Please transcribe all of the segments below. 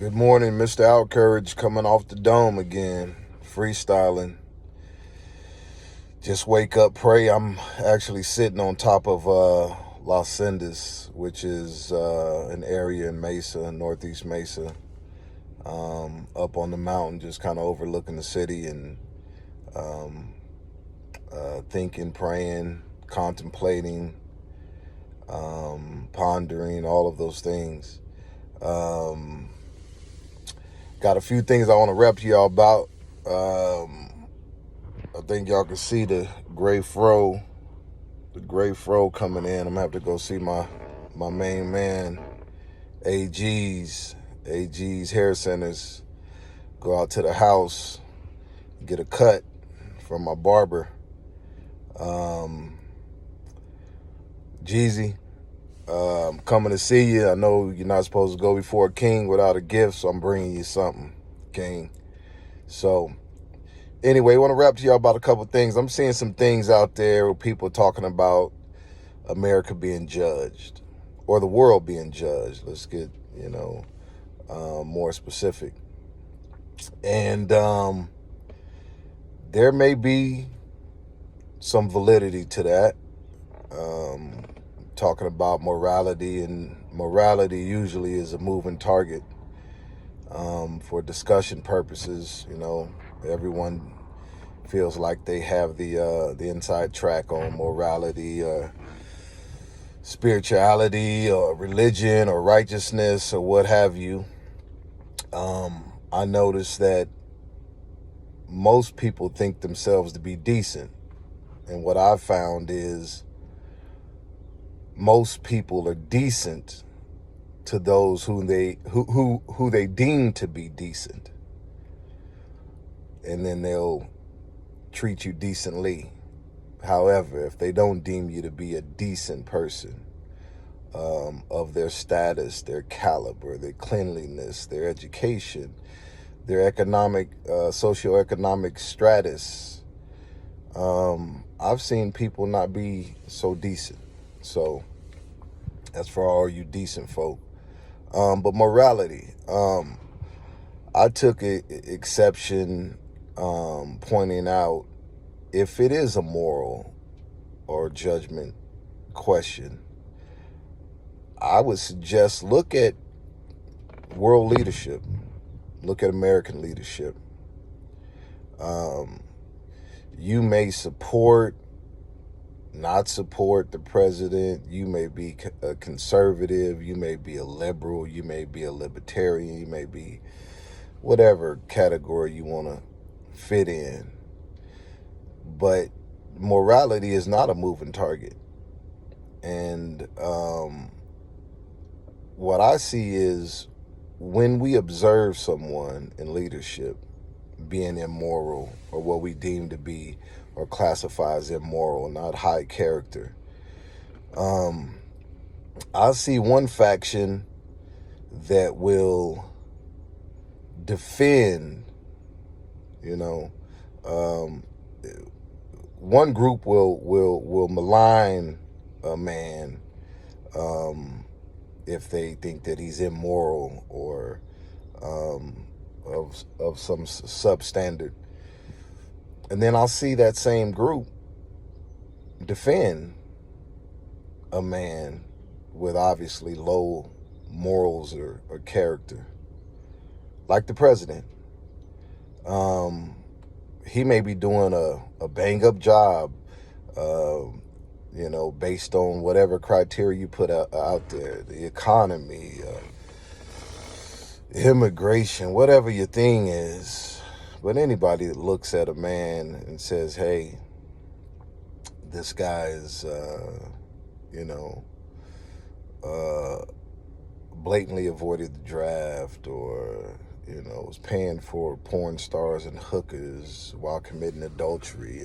Good morning, Mr. Outcourage, coming off the dome again, freestyling. Just wake up, pray. I'm actually sitting on top of Los Andes, which is an area in Mesa, Northeast Mesa, up on the mountain, just kind of overlooking the city and thinking, praying, contemplating, pondering, all of those things. Got a few things I want to rep to y'all about. I think y'all can see the gray fro coming in. I'm gonna have to go see my main man, AG's Hair Centers. Go out to the house, get a cut from my barber. Jeezy, I'm coming to see you. I know you're not supposed to go before a king without a gift, so I'm bringing you something, king. So anyway, I want to rap to y'all about a couple things. I'm seeing some things out there where people are talking about America being judged or the world being judged. Let's get, more specific. And there may be some validity to that. Talking about morality, and morality usually is a moving target for discussion purposes. Everyone feels like they have the inside track on morality or spirituality or religion or righteousness or what have you. I noticed that most people think themselves to be decent, and what I've found is most people are decent to those who they deem to be decent, and then they'll treat you decently. However, if they don't deem you to be a decent person, of their status, their caliber, their cleanliness, their education, their socioeconomic stratus, I've seen people not be so decent. So that's for all you decent folk. But morality, I took exception pointing out, if it is a moral or judgment question, I would suggest look at world leadership, look at American leadership. You may not support the president. You may be a conservative. You may be a liberal. You may be a libertarian. You may be whatever category you want to fit in. But morality is not a moving target. And what I see is when we observe someone in leadership being immoral, or what we deem to be or classify as immoral, not high character, I see one faction that will defend, one group will malign a man if they think that he's immoral or of some substandard. And then I'll see that same group defend a man with obviously low morals or character, like the president. He may be doing a bang-up job, based on whatever criteria you put out there, the economy, immigration, whatever your thing is. But anybody that looks at a man and says, hey, this guy is, blatantly avoided the draft, or, was paying for porn stars and hookers while committing adultery,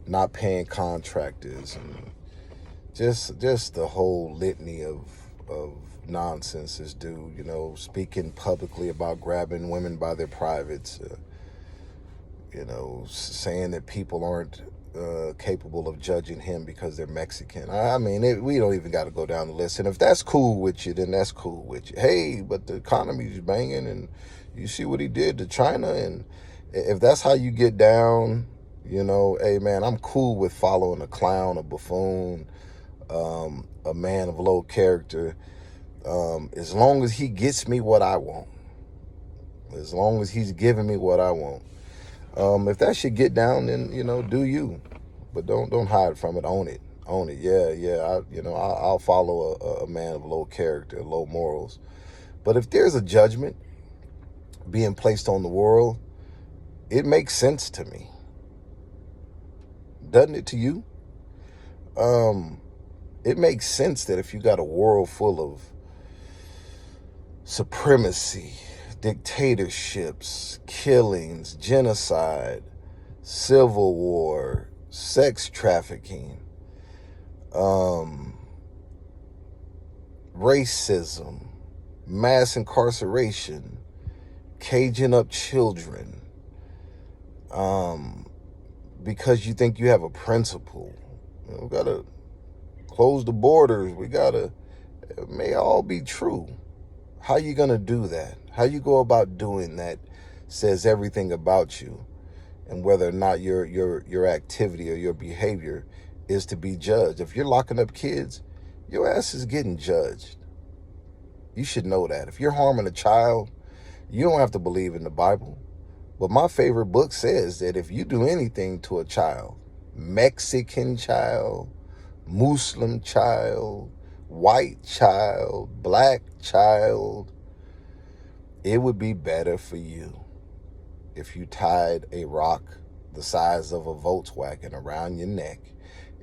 not paying contractors, and just the whole litany of nonsense this dude, speaking publicly about grabbing women by their privates, saying that people aren't capable of judging him because they're Mexican. I mean, we don't even got to go down the list. And if that's cool with you, then that's cool with you. Hey, but the economy's banging, and you see what he did to China. And if that's how you get down, hey, man, I'm cool with following a clown, a buffoon, a man of low character, as long as he gets me what I want. As long as he's giving me what I want. If that should get down, then do you, but don't hide from it. Own it. Yeah. I'll follow a man of low character, low morals. But if there's a judgment being placed on the world, it makes sense to me. Doesn't it to you? It makes sense that if you got a world full of supremacy, dictatorships, killings, genocide, civil war, sex trafficking, racism, mass incarceration, caging up children, because you think you have a principle. We gotta close the borders. It may all be true. How you gonna do that? How you go about doing that says everything about you, and whether or not your activity or your behavior is to be judged. If you're locking up kids, your ass is getting judged. You should know that. If you're harming a child, you don't have to believe in the Bible. But my favorite book says that if you do anything to a child, Mexican child, Muslim child, white child, black child, it would be better for you if you tied a rock the size of a Volkswagen around your neck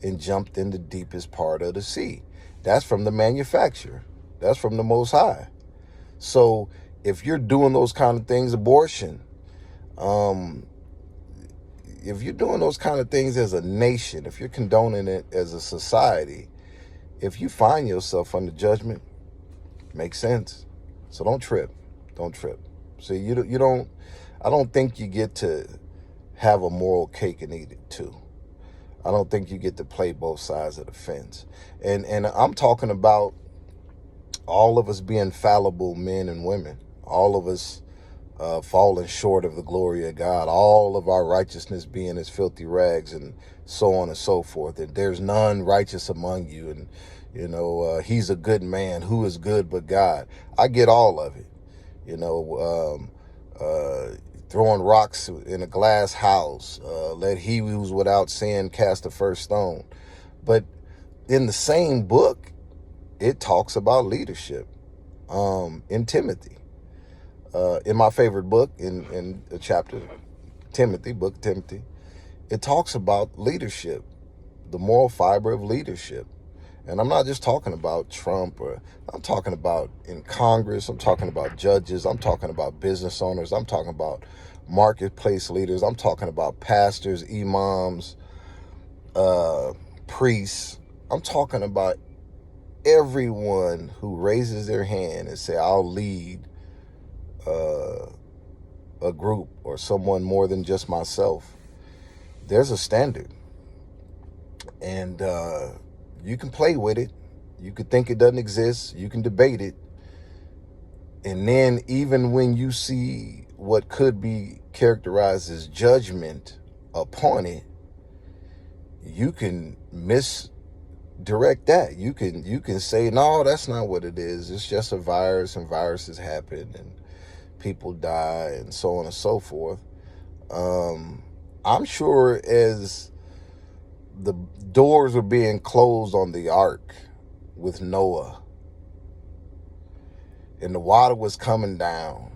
and jumped in the deepest part of the sea. That's from the manufacturer. That's from the Most High. So if you're doing those kind of things, abortion, if you're doing those kind of things as a nation, if you're condoning it as a society, if you find yourself under judgment, makes sense. So don't trip. Don't trip. See, I don't think you get to have a moral cake and eat it too. I don't think you get to play both sides of the fence. And I'm talking about all of us being fallible men and women. All of us falling short of the glory of God. All of our righteousness being as filthy rags, and so on and so forth. And there's none righteous among you. And, he's a good man. Who is good but God? I get all of it. Throwing rocks in a glass house. Let he who's without sin cast the first stone. But in the same book, it talks about leadership in Timothy. In my favorite book, in the chapter, book of Timothy, it talks about leadership, the moral fiber of leadership. And I'm not just talking about Trump, I'm talking about in Congress, I'm talking about judges, I'm talking about business owners, I'm talking about marketplace leaders, I'm talking about pastors, imams, priests. I'm talking about everyone who raises their hand and say, I'll lead a group or someone more than just myself. There's a standard. And you can play with it. You could think it doesn't exist. You can debate it. And then even when you see what could be characterized as judgment upon it, you can misdirect that. You can say, no, that's not what it is. It's just a virus, and viruses happen, and people die, and so on and so forth. I'm sure as the doors were being closed on the ark with Noah, and the water was coming down,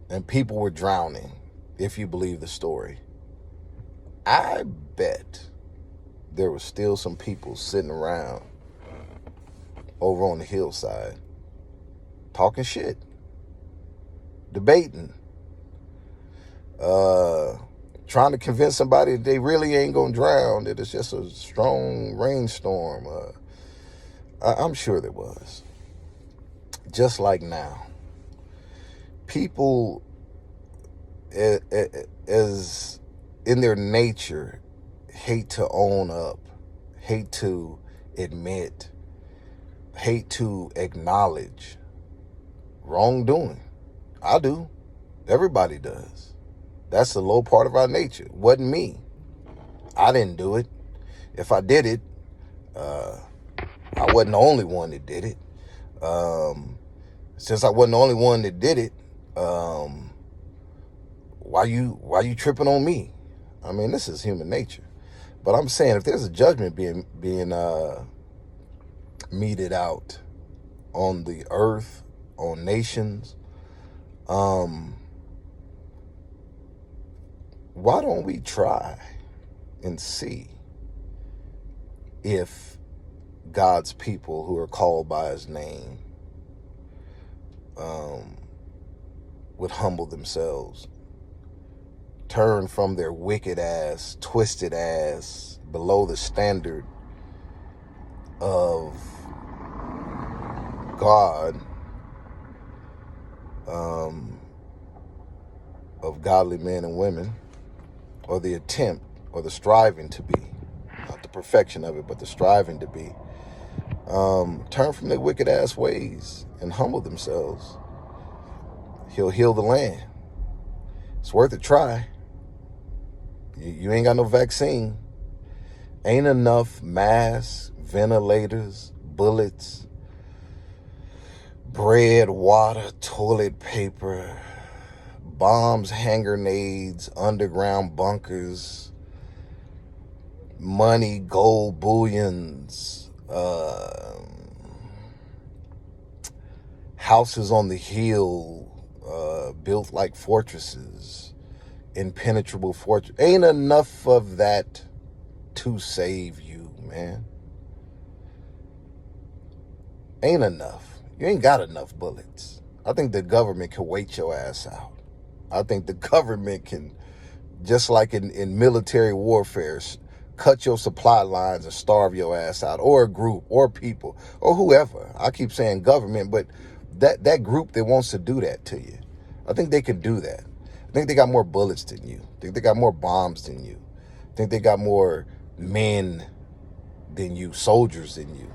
and people were drowning, if you believe the story, I bet there were still some people sitting around over on the hillside talking shit, debating, trying to convince somebody that they really ain't gonna drown, that it's just a strong rainstorm. I'm sure there was. Just like now, people as in their nature hate to own up, hate to admit, hate to acknowledge wrongdoing. I do. Everybody does. That's the low part of our nature. Wasn't me. I didn't do it. If I did it, I wasn't the only one that did it. Since I wasn't the only one that did it, why you tripping on me? I mean, this is human nature. But I'm saying, if there's a judgment being meted out on the earth, on nations, why don't we try and see if God's people who are called by his name would humble themselves, turn from their wicked ass, twisted ass, below the standard of God, of godly men and women, or the attempt or the striving to be, not the perfection of it, but the striving to be, turn from their wicked ass ways and humble themselves. He'll heal the land. It's worth a try. You ain't got no vaccine. Ain't enough masks, ventilators, bullets, bread, water, toilet paper, bombs, hand grenades, underground bunkers, money, gold bullions, houses on the hill, built like fortresses, impenetrable fortress. Ain't enough of that to save you, man. Ain't enough. You ain't got enough bullets. I think the government can wait your ass out. I think the government can, just like in military warfare, cut your supply lines and starve your ass out, or a group, or people, or whoever. I keep saying government, but that group that wants to do that to you, I think they can do that. I think they got more bullets than you. I think they got more bombs than you. I think they got more men than you, soldiers than you.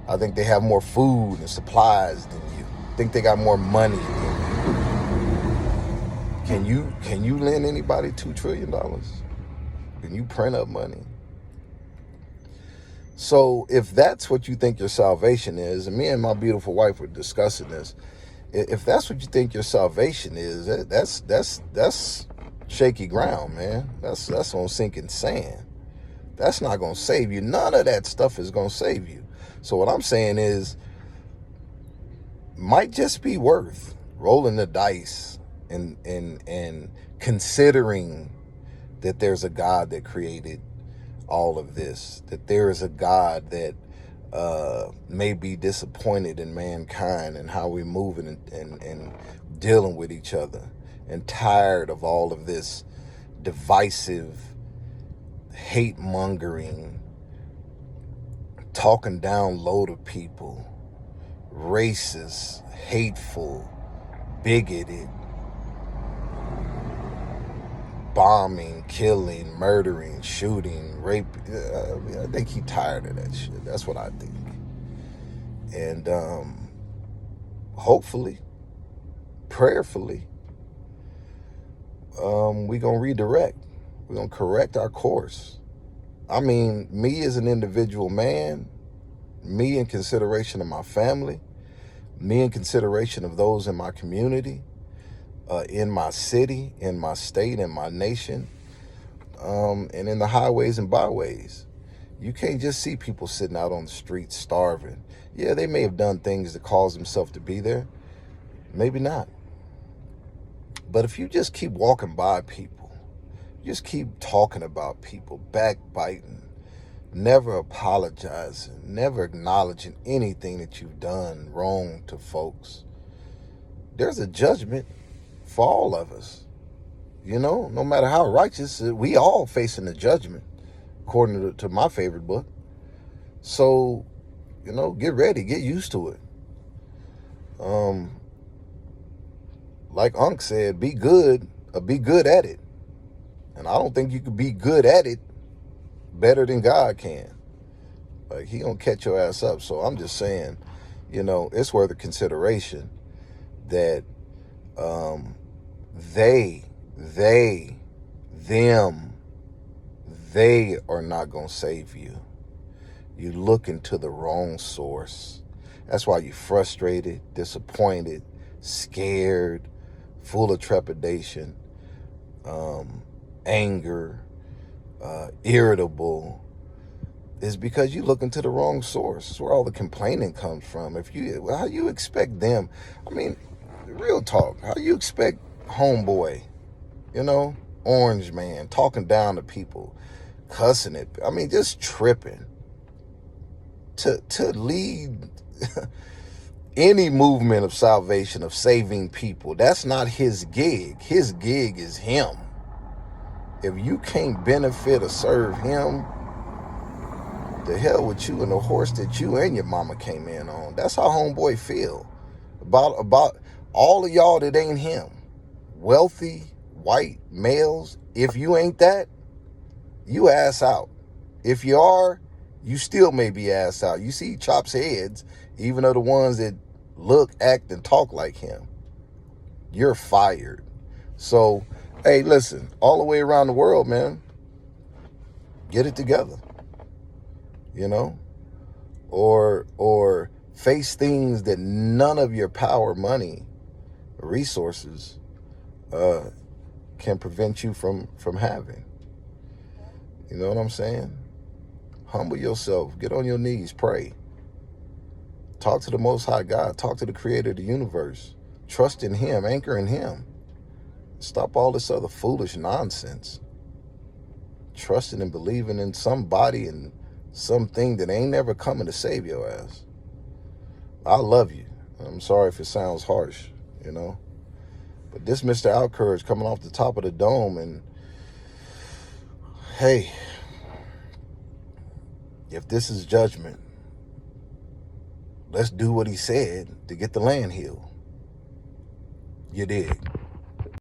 I think they have more food and supplies than you. I think they got more money than you. Can you lend anybody $2 trillion? Can you print up money? So if that's what you think your salvation is, and me and my beautiful wife were discussing this, if that's what you think your salvation is, that's shaky ground, man. That's on sinking sand. That's not going to save you. None of that stuff is going to save you. So what I'm saying is, might just be worth rolling the dice and considering that there's a God that created all of this, that there is a God that may be disappointed in mankind and how we're moving and dealing with each other, and tired of all of this divisive, hate-mongering, talking down low to people, racist, hateful, bigoted, bombing, killing, murdering, shooting, rape. I think he's tired of that shit. That's what I think. And hopefully, prayerfully, we're going to redirect. We're going to correct our course. I mean, me as an individual man, me in consideration of my family, me in consideration of those in my community, in my city, in my state, in my nation, and in the highways and byways. You can't just see people sitting out on the streets starving. Yeah, they may have done things that cause themselves to be there. Maybe not. But if you just keep walking by people, just keep talking about people, backbiting, never apologizing, never acknowledging anything that you've done wrong to folks, there's a judgment for all of us. You know, no matter how righteous, we all facing the judgment, according to my favorite book. So, you know, get ready, get used to it. Like Unc said, be good or be good at it. And I don't think you could be good at it better than God can. Like, he gonna catch your ass up. So I'm just saying, you know, it's worth a consideration that they are not gonna save you. You look into the wrong source. That's why you're frustrated, disappointed, scared, full of trepidation, anger, irritable. Is because you look into the wrong source. It's where all the complaining comes from. How you expect them? I mean, real talk. How you expect homeboy, you know, orange man, talking down to people, cussing it? I mean, just tripping. To lead any movement of salvation, of saving people, that's not his gig. His gig is him. If you can't benefit or serve him, the hell with you and the horse that you and your mama came in on. That's how homeboy feel about all of y'all that ain't him. Wealthy white males, if you ain't that, you ass out. If you are, you still may be ass out. You see chops heads, even of the ones that look, act, and talk like him. You're fired. So, hey, listen, all the way around the world, man, get it together. You know, or face things that none of your power, money, resources can prevent you from having. You know what I'm saying? Humble yourself. Get on your knees. Pray. Talk to the Most High God. Talk to the Creator of the universe. Trust in Him. Anchor in Him. Stop all this other foolish nonsense. Trusting and believing in somebody and something that ain't never coming to save your ass. I love you. I'm sorry if it sounds harsh, you know. But this Mr. Outcourage coming off the top of the dome, and hey, if this is judgment, let's do what he said to get the land healed. You dig?